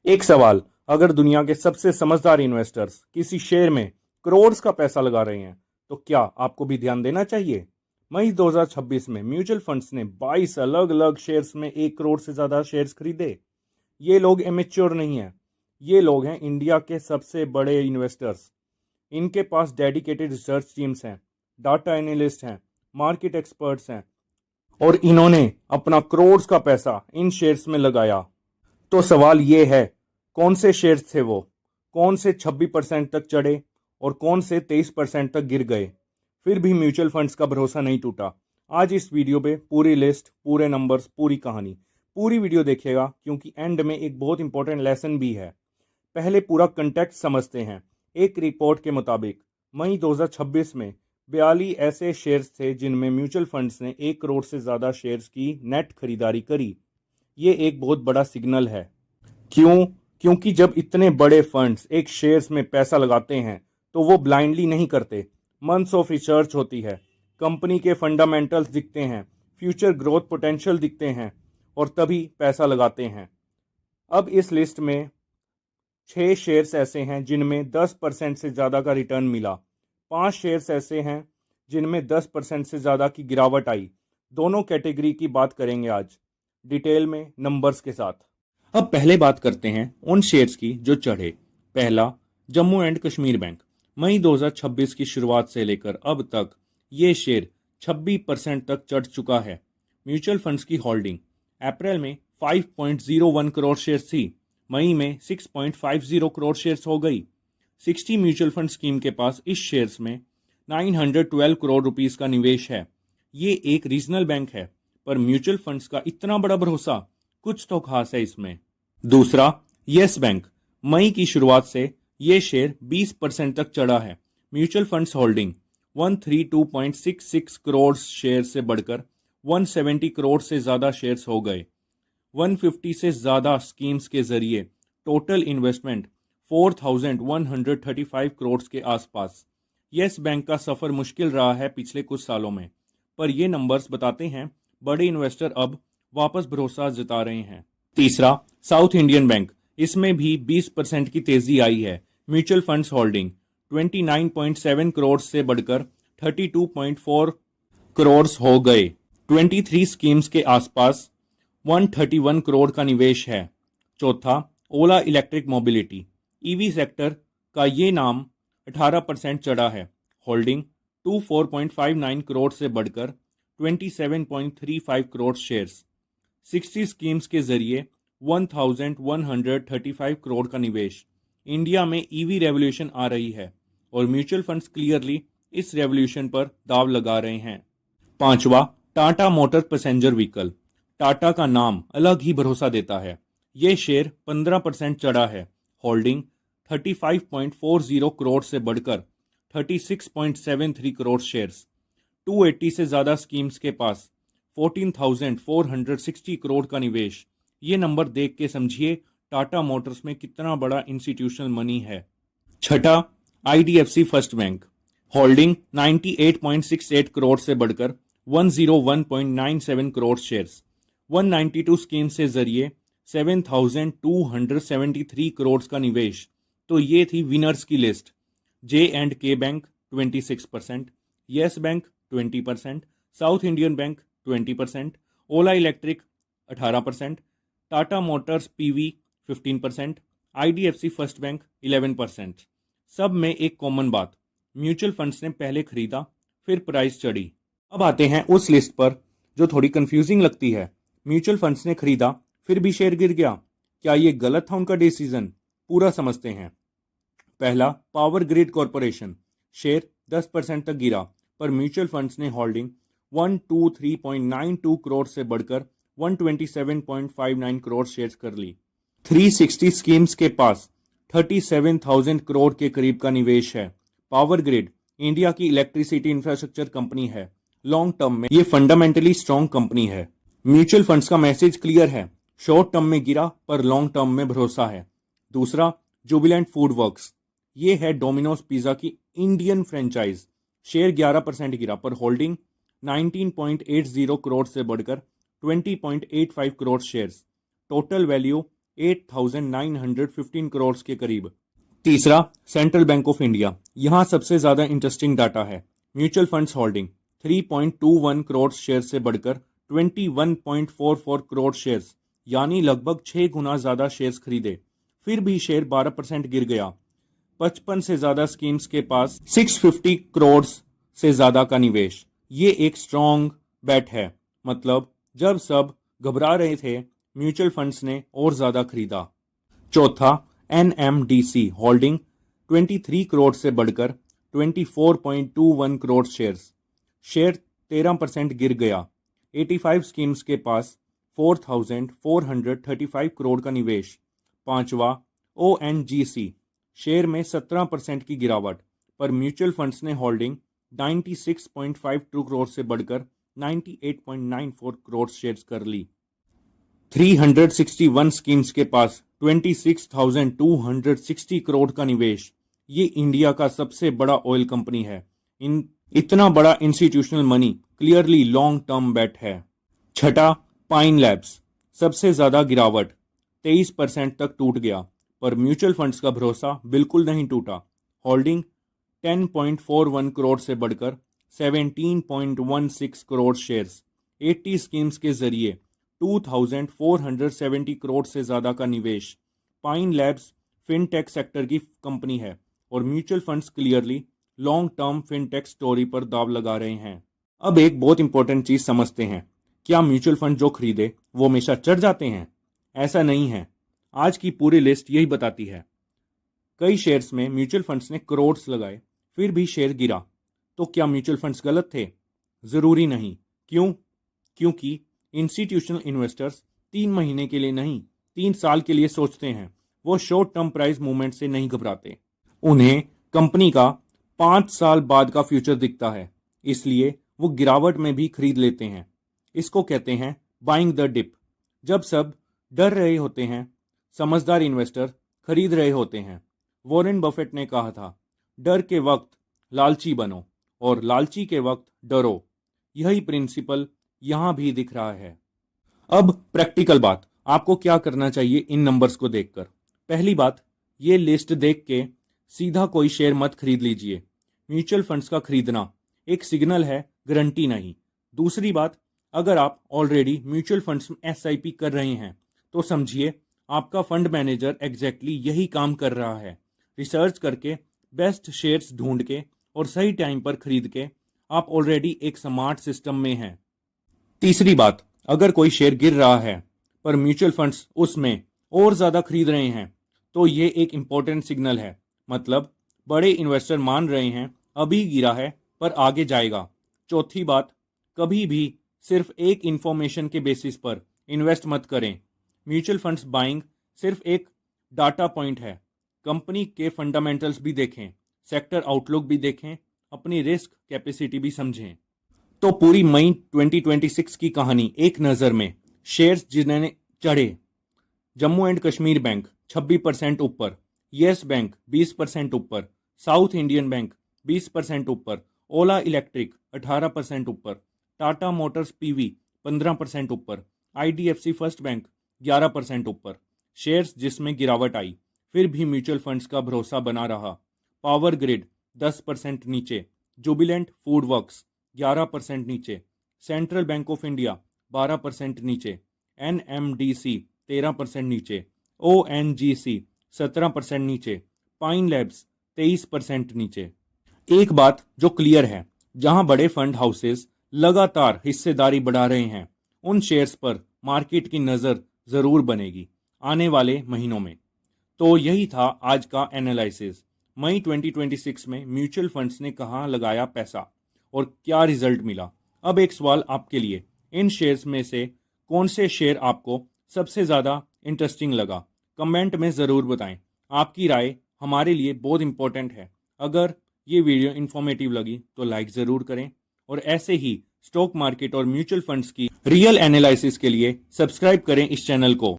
एक सवाल, अगर दुनिया के सबसे समझदार इन्वेस्टर्स किसी शेयर में करोड़ का पैसा लगा रहे हैं, तो क्या आपको भी ध्यान देना चाहिए? मई 2026 में म्यूचुअल फंड्स ने 22 अलग अलग शेयर्स में 1 करोड़ से ज़्यादा शेयर्स खरीदे। ये लोग एमेच्योर नहीं हैं, ये लोग हैं इंडिया के सबसे बड़े इन्वेस्टर्स। इनके पास डेडिकेटेड रिसर्च टीम्स हैं, डाटा एनालिस्ट हैं, मार्केट एक्सपर्ट्स हैं, और इन्होंने अपना करोड़ का पैसा इन शेयर्स में लगाया। तो सवाल ये है, कौन से शेयर्स थे वो? कौन से 26% तक चढ़े और कौन से 23% तक गिर गए? फिर भी म्यूचुअल फंड्स का भरोसा नहीं टूटा। आज इस वीडियो पे पूरी लिस्ट, पूरे नंबर्स, पूरी कहानी, पूरी वीडियो देखिएगा, क्योंकि एंड में एक बहुत इंपॉर्टेंट लेसन भी है। पहले पूरा कंटेक्स्ट समझते हैं। एक रिपोर्ट के मुताबिक मई 2026 में 42 ऐसे शेयर्स थे जिनमें म्यूचुअल फंड्स ने 1 करोड़ से ज़्यादा शेयर्स की नेट खरीदारी करी। ये एक बहुत बड़ा सिग्नल है। क्यों? क्योंकि जब इतने बड़े फंड्स एक शेयर्स में पैसा लगाते हैं तो वो ब्लाइंडली नहीं करते। मंथ्स ऑफ रिसर्च होती है, कंपनी के फंडामेंटल्स दिखते हैं, फ्यूचर ग्रोथ पोटेंशियल दिखते हैं, और तभी पैसा लगाते हैं। अब इस लिस्ट में 6 शेयर्स ऐसे हैं जिनमें 10% से ज़्यादा का रिटर्न मिला। 5 शेयर्स ऐसे हैं जिनमें 10% से ज़्यादा की गिरावट आई। दोनों कैटेगरी की बात करेंगे आज डिटेल में, नंबर्स के साथ। अब पहले बात करते हैं उन शेयर्स की जो चढ़े। पहला, जम्मू एंड कश्मीर बैंक। मई 2026 की शुरुआत से लेकर अब तक ये शेयर 26% तक चढ़ चुका है। म्यूचुअल फंड्स की होल्डिंग अप्रैल में 5.01 करोड़ शेयर्स थी, मई में 6.50 करोड़ शेयर्स हो गई। 60 म्यूचुअल फंड स्कीम के पास इस शेयर्स में 912 करोड़ रुपीस का निवेश है। ये एक रीजनल बैंक है, पर म्यूचुअल फंड्स का इतना बड़ा भरोसा, कुछ तो खास है इसमें। दूसरा, यस बैंक। मई की शुरुआत से ये शेयर 20% तक चढ़ा है। Mutual funds holding 132.66 crore share से बढ़कर 170 करोड़ से ज़्यादा शेयर्स हो गए। 150 से ज़्यादा स्कीम्स के जरिए टोटल इन्वेस्टमेंट 4,135 करोड़ के आसपास। यस बैंक का सफ़र मुश्किल रहा है पिछले कुछ सालों में, पर ये नंबर्स बताते हैं बड़े इन्वेस्टर अब वापस भरोसा जता रहे हैं। तीसरा, साउथ इंडियन बैंक। इसमें भी 20% की तेजी आई है। म्यूचुअल फंड्स होल्डिंग 29.7 करोड़ से बढ़कर 32.4 करोड़ हो गए। 23 स्कीम्स के आसपास 131 करोड़ का निवेश है। चौथा, ओला इलेक्ट्रिक मोबिलिटी। ईवी सेक्टर का ये नाम 18% चढ़ा है। होल्डिंग 24.59 करोड़ से बढ़कर 27.35 करोड़ शेयर्स। 60 स्कीम्स के जरिए 1135 करोड़ का निवेश। इंडिया में ईवी रेवोल्यूशन आ रही है और म्यूचुअल फंड्स क्लियरली इस रेवोल्यूशन पर दाव लगा रहे हैं। पांचवा, Tata motor passenger vehicle. Tata का नाम अलग ही भरोसा देता है। ये शेयर 15% चढ़ा है। होल्डिंग 35.40 करोड़ से बढ़कर 36.73 करोड़ शेयर्स। 280 से ज़्यादा स्कीम्स के पास 14,460 करोड़ का निवेश। ये नंबर देख के समझिए टाटा मोटर्स में कितना बड़ा इंस्टीट्यूशनल मनी है। छठा, IDFC First bank. Holding 98.68 crore से बढ़कर 101.97 करोड़ शेयर्स। 192 स्कीम से जरिए 7,273 करोड़ का निवेश। तो ये थी विनर्स की list. J and K Bank 26%, Yes Bank 20%, South Indian Bank 20%, Ola Electric 18%, Tata Motors PV 15%, IDFC First Bank 11%। सब में एक कॉमन बात, म्यूचुअल फंड्स ने पहले खरीदा, फिर प्राइस चढ़ी। अब आते हैं उस लिस्ट पर जो थोड़ी कंफ्यूजिंग लगती है। म्यूचुअल फंड्स ने खरीदा, फिर भी शेयर गिर गया। क्या ये गलत था उनका डिसीजन? पूरा समझते हैं। पहला, पावर ग्रिड कॉरपोरेशन। शेयर 10% तक गिरा, पर म्यूचुअल फंड्स ने होल्डिंग 123.92 करोड़ से बढ़कर 127.59 करोड़ शेयर्स कर ली। 360 स्कीम्स के पास 37,000 करोड़ के करीब का निवेश है। पावर ग्रिड इंडिया की इलेक्ट्रिसिटी इंफ्रास्ट्रक्चर कंपनी है। लॉन्ग टर्म में ये फंडामेंटली स्ट्रॉन्ग कंपनी है। म्यूचुअल फंड्स का मैसेज क्लियर है, शॉर्ट टर्म में गिरा पर लॉन्ग टर्म में भरोसा है। दूसरा, जुबिलेंट फूड वर्क्स। ये है डोमिनोज पिज्जा की इंडियन फ्रेंचाइज। शेयर 11% गिरा, पर होल्डिंग 19.80 करोड़ से बढ़कर 20.85 crore shares. Total value 8,915 crore के करीब। तीसरा, सेंट्रल बैंक ऑफ इंडिया। यहाँ सबसे ज्यादा इंटरेस्टिंग डाटा है। Mutual funds holding 3.21 crore share से बढ़कर 21.44 करोड़ शेयर्स, यानी लगभग 6 गुना ज्यादा शेयर्स खरीदे। फिर भी शेयर 12% गिर गया। 55 से ज्यादा स्कीम्स के पास 650 करोड़ से ज्यादा का निवेश। ये एक स्ट्रॉन्ग बेट है। मतलब जब सब घबरा रहे थे, म्यूचुअल फंड्स ने और ज्यादा खरीदा। चौथा, एनएमडीसी होल्डिंग 23 करोड़ से बढ़कर 24.21 करोड़ शेयर्स। शेयर 13% गिर गया। 85 स्कीम्स के पास 4,435 करोड़ का निवेश। पांचवा, ओएनजीसी शेयर में 17% की गिरावट, पर म्यूचुअल फंड्स ने होल्डिंग 96.52 करोड़ से बढ़कर 98.94 करोड़ शेयर्स कर ली। 361 स्कीम्स के पास 26,260 करोड़ का निवेश। ये इंडिया का सबसे बड़ा ऑयल कंपनी है। इतना बड़ा institutional money clearly long term bet है। छठा, पाइन लैब्स सबसे ज्यादा गिरावट 23% तक टूट गया, पर म्यूचुअल फंड्स का भरोसा बिल्कुल नहीं टूटा। होल्डिंग 10.41 करोड़ से बढ़कर 17.16 करोड़ शेयर्स। 80 स्कीम्स के जरिए 2,470 करोड़ से ज्यादा का निवेश। पाइन लैब्स फिनटेक सेक्टर की कंपनी है और mutual funds clearly long term fintech story पर दाव लगा रहे हैं। अब एक बहुत इंपॉर्टेंट चीज समझते हैं। क्या म्यूचुअल फंड जो खरीदे वो हमेशा चढ़ जाते हैं? ऐसा नहीं है। आज की पूरी लिस्ट यही बताती है। कई शेयर्स में म्यूचुअल फंड्स ने करोड़ लगाए, फिर भी शेयर गिरा। तो क्या म्यूचुअल फंड्स गलत थे? जरूरी नहीं। क्यों? क्योंकि इंस्टीट्यूशनल इन्वेस्टर्स 3 महीने के लिए नहीं, 3 साल के लिए सोचते हैं। वो शॉर्ट टर्म प्राइस मूवमेंट से नहीं घबराते। उन्हें कंपनी का 5 साल बाद का फ्यूचर दिखता है, इसलिए वो गिरावट में भी खरीद लेते हैं। इसको कहते हैं बाइंग द डिप। जब सब डर रहे होते हैं, समझदार इन्वेस्टर खरीद रहे होते हैं। वॉरेन बफेट ने कहा था, डर के वक्त लालची बनो और लालची के वक्त डरो। यही प्रिंसिपल यहां भी दिख रहा है। अब प्रैक्टिकल बात, आपको क्या करना चाहिए इन नंबर्स को देखकर? पहली बात, ये लिस्ट देख के सीधा कोई शेयर मत खरीद लीजिए। म्यूचुअल फंड्स का खरीदना एक सिग्नल है, गारंटी नहीं। दूसरी बात, अगर आप ऑलरेडी म्यूचुअल फंड्स में एसआईपी कर रहे हैं तो समझिए आपका फंड मैनेजर एग्जैक्टली यही काम कर रहा है। रिसर्च करके बेस्ट शेयर्स ढूंढ के और सही टाइम पर खरीद के आप ऑलरेडी एक स्मार्ट सिस्टम में हैं। तीसरी बात, अगर कोई शेयर गिर रहा है पर म्यूचुअल फंड्स उसमें और ज्यादा खरीद रहे हैं तो ये एक इंपॉर्टेंट सिग्नल है। मतलब बड़े इन्वेस्टर मान रहे हैं अभी गिरा है पर आगे जाएगा। चौथी बात, कभी भी सिर्फ एक इंफॉर्मेशन के बेसिस पर इन्वेस्ट मत करें। म्यूचुअल फंड्स बाइंग सिर्फ एक डाटा पॉइंट है। कंपनी के फंडामेंटल्स भी देखें, सेक्टर आउटलुक भी देखें, अपनी रिस्क कैपेसिटी भी समझें। तो पूरी मई 2026 की कहानी एक नज़र में। शेयर्स जिन्हें चढ़े, जम्मू एंड कश्मीर बैंक 26% ऊपर, येस बैंक 20% ऊपर, साउथ इंडियन बैंक 20% ऊपर, ओला इलेक्ट्रिक 18% ऊपर, टाटा मोटर्स पीवी 15% ऊपर, आईडीएफसी फर्स्ट बैंक 11% ऊपर। शेयर्स जिसमें गिरावट आई फिर भी म्यूचुअल फंड्स का भरोसा बना रहा। पावर ग्रिड 10% नीचे, जुबिलेंट फूड वर्क्स 11% नीचे, सेंट्रल बैंक ऑफ इंडिया 12% नीचे, एनएमडीसी 13% नीचे, ओएनजीसी 17% नीचे, पाइन लैब्स 23% नीचे। एक बात जो क्लियर है, जहां बड़े फंड हाउसेस लगातार हिस्सेदारी बढ़ा रहे हैं, उन शेयर्स पर मार्केट की नज़र ज़रूर बनेगी आने वाले महीनों में। तो यही था आज का एनालिसिस। मई 2026 में म्यूचुअल फंड्स ने कहां लगाया पैसा और क्या रिजल्ट मिला। अब एक सवाल आपके लिए, इन शेयर्स में से कौन से शेयर आपको सबसे ज़्यादा इंटरेस्टिंग लगा? कमेंट में ज़रूर बताएं। आपकी राय हमारे लिए बहुत इंपॉर्टेंट है। अगर ये वीडियो इन्फॉर्मेटिव लगी तो लाइक ज़रूर करें और ऐसे ही स्टॉक मार्केट और म्यूचुअल फंड्स की रियल एनालिसिस के लिए सब्सक्राइब करें इस चैनल को।